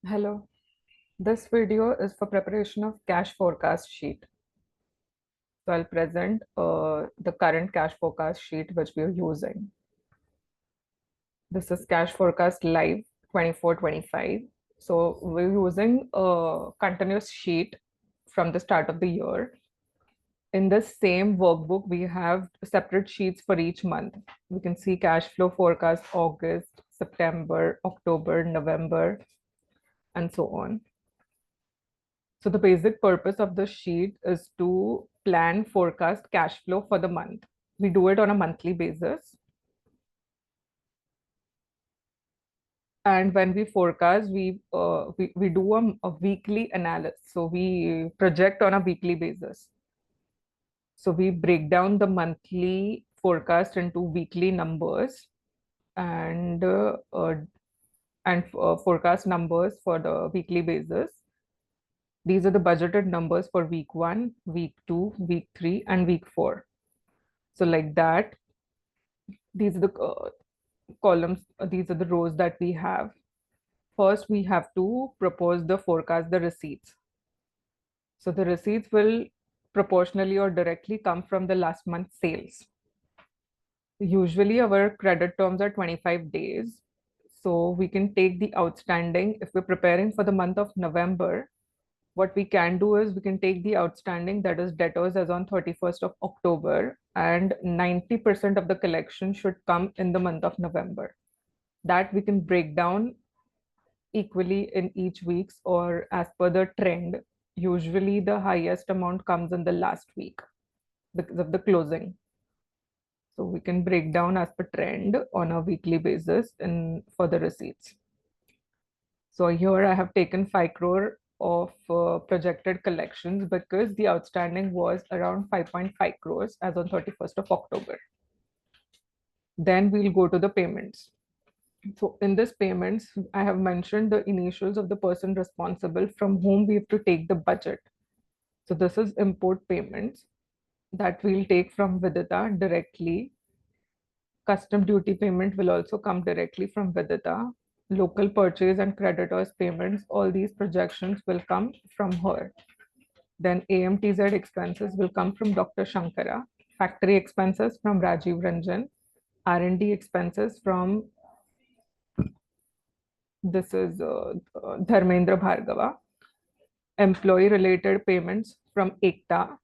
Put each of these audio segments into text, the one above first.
Hello, this video is for preparation of cash forecast sheet. So I'll present the current cash forecast sheet which we are using. This is cash forecast live 24-25. So we're using a continuous sheet from the start of the year. In this same workbook, we have separate sheets for each month. We can see cash flow forecast August, September, October, November, and so on. So the basic purpose of the sheet is to plan forecast cash flow for the month. We do it on a monthly basis. And when we forecast, we do a weekly analysis. So we project on a weekly basis. So we break down the monthly forecast into weekly numbers and forecast numbers for the weekly basis. These are the budgeted numbers for week 1, week 2, week 3, and week 4. So like that, these are the columns, these are the rows that we have. First, we have to propose the forecast, the receipts. So the receipts will proportionally or directly come from the last month's sales. Usually our credit terms are 25 days. So we can take the outstanding, if we're preparing for the month of November, what we can do is we can take the outstanding, that is debtors as on 31st of October, and 90% of the collection should come in the month of November. That we can break down equally in each weeks or as per the trend. Usually the highest amount comes in the last week because of the closing. So we can break down as per trend on a weekly basis in for the receipts. So here I have taken 5 crore of projected collections because the outstanding was around 5.5 crores as on 31st of October. Then we'll go to the payments. So in this payments, I have mentioned the initials of the person responsible from whom we have to take the budget. So this is import payments that we'll take from Vidita directly. Custom duty payment will also come directly from Vidita. Local purchase and creditors payments, all these projections will come from her. Then AMTZ expenses will come from Dr. Shankara. Factory expenses from Rajiv Ranjan. R&D expenses from this is Dharmendra Bhargava. Employee related payments from Ekta.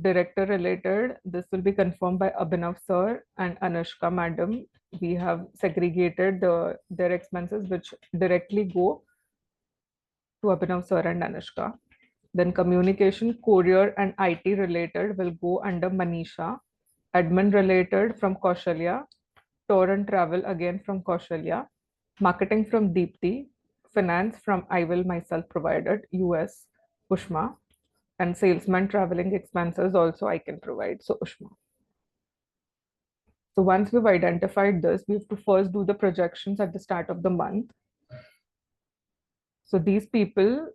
Director related, this will be confirmed by Abhinav sir and Anushka madam. We have segregated their expenses which directly go to Abhinav sir and Anushka. Then communication, courier and IT related will go under Manisha. Admin related from Kaushalya. Tour and travel again from Kaushalya. Marketing from Deepti. Finance from I will myself provided, US, Ushma. And salesman traveling expenses also I can provide, so Ushma. So once we've identified this, we have to first do the projections at the start of the month. So these people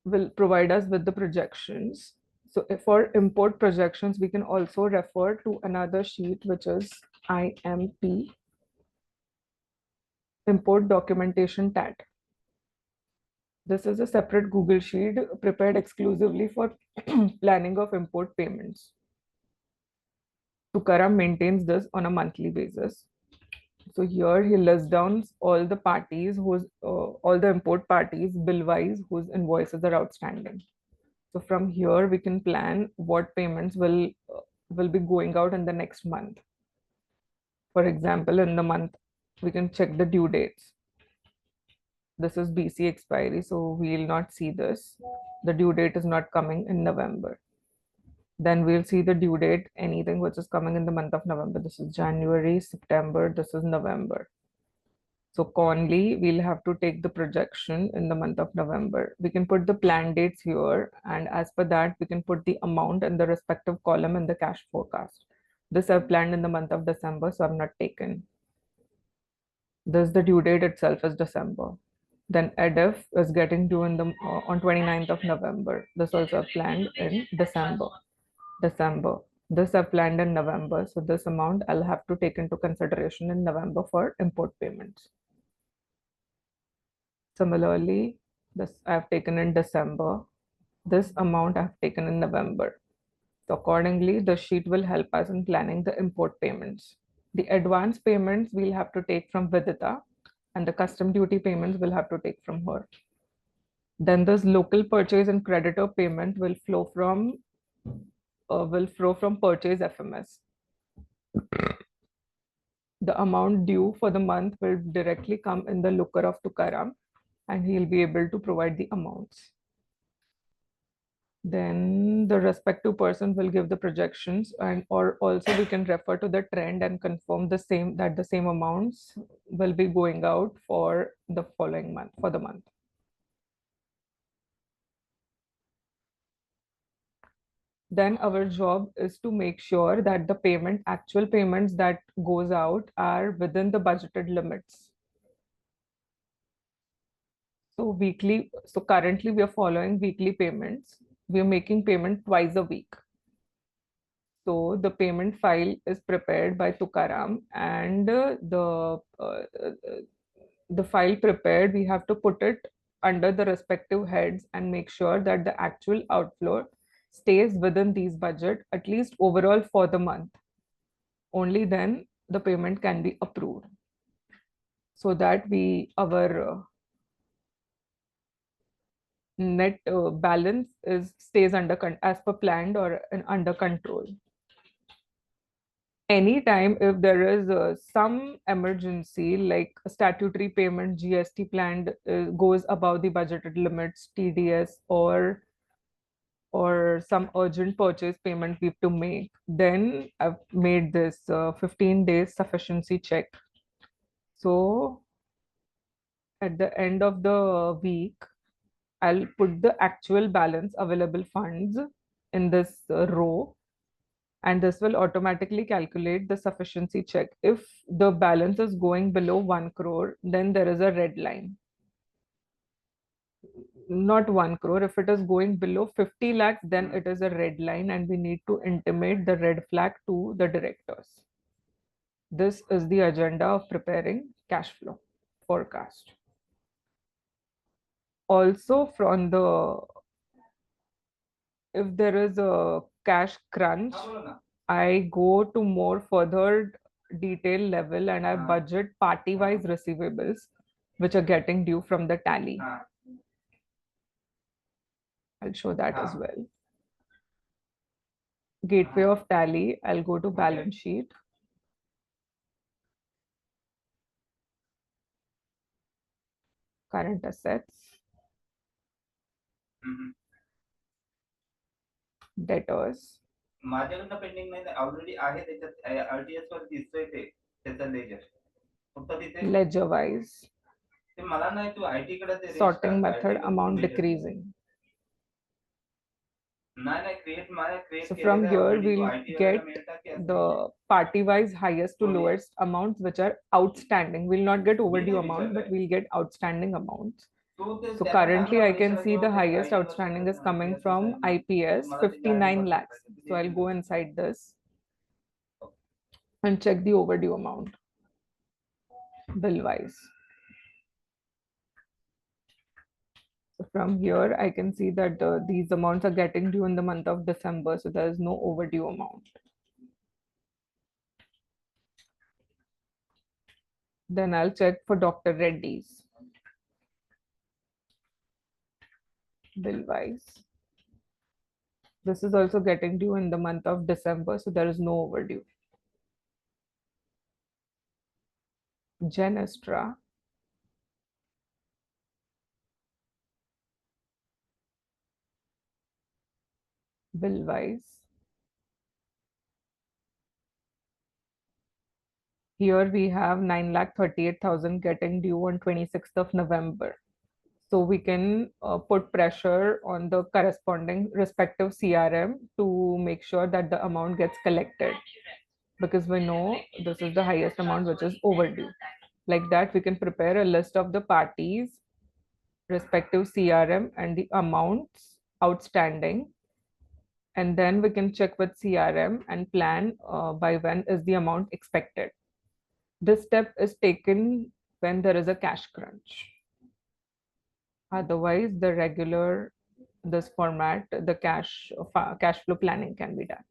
will provide us with the projections. So for import projections, we can also refer to another sheet, which is IMP, import documentation TAT. This is a separate Google sheet prepared exclusively for planning of import payments. Tukaram maintains this on a monthly basis. So here he lists down all the parties all the import parties bill wise whose invoices are outstanding. So from here we can plan what payments will be going out in the next month. For example, in the month we can check the due dates. This is BC expiry, so we will not see this. The due date is not coming in November. Then we'll see the due date, anything which is coming in the month of November. This is January, September, this is November. So Conley, we'll have to take the projection in the month of November. We can put the plan dates here, and as per that, we can put the amount in the respective column in the cash forecast. This I've planned in the month of December, so I've not taken. This the due date itself is December. Then EDF is getting due in the on 29th of November. This also I've planned in December. December. This I've planned in November. So this amount I'll have to take into consideration in November for import payments. Similarly, this I've taken in December. This amount I've taken in November. So accordingly, the sheet will help us in planning the import payments. The advance payments we'll have to take from Vidita, and the custom duty payments we'll have to take from her. Then this local purchase and creditor payment will flow from purchase FMS. The amount due for the month will directly come in the looker of Tukaram, and he'll be able to provide the amounts. Then the respective person will give the projections, and or also we can refer to the trend and confirm the same amounts will be going out for the following month, for the month. Then our job is to make sure that the actual payments that goes out are within the budgeted limits. So currently we are following weekly payments. We are making payment twice a week. So the payment file is prepared by Tukaram, and the file prepared, we have to put it under the respective heads and make sure that the actual outflow stays within these budget, at least overall for the month. Only then the payment can be approved, so that our net balance stays as per planned or under control. Anytime if there is some emergency like a statutory payment, GST planned goes above the budgeted limits, TDS, or some urgent purchase payment we have to make, then I've made this 15 days sufficiency check. So at the end of the week, I'll put the actual balance available funds in this row, and this will automatically calculate the sufficiency check. If the balance is going below 1 crore, then there is a red line. Not 1 crore. If it is going below 50 lakhs, then it is a red line, and we need to intimate the red flag to the directors. This is the agenda of preparing cash flow forecast. Also, if there is a cash crunch, I go to more further detail level and I budget party-wise receivables which are getting due from the tally. I'll show that as well. Gateway of tally, I'll go to balance sheet. Current assets. Debtors. माझ्याकडनं pending नाही already आहे त्याच्यात RTS वर दिसतोय ते त्याचा laser फक्त तिथे ledger wise ते मला नाही तू आयटी कडे ते sorting method amount decreasing. So from here we'll get the party wise highest to lowest amounts which are outstanding. We'll not get overdue amount, but we'll get outstanding amounts. So currently I can see the highest outstanding is coming from IPS, 59 lakhs. So I'll go inside this and check the overdue amount bill wise. So from here I can see that these amounts are getting due in the month of December. So there is no overdue amount. Then I'll check for Dr. Reddy's bill wise. This is also getting due in the month of December, so there is no overdue. Genestra. Bill wise. Here we have 9,38,000 getting due on 26th of November. So we can put pressure on the corresponding respective CRM to make sure that the amount gets collected, because we know this is the highest amount which is overdue. Like that, we can prepare a list of the parties, respective CRM, and the amounts outstanding. And then we can check with CRM and plan by when is the amount expected. This step is taken when there is a cash crunch. Otherwise, the regular this format, the cash flow planning can be done.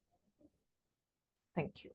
Thank you.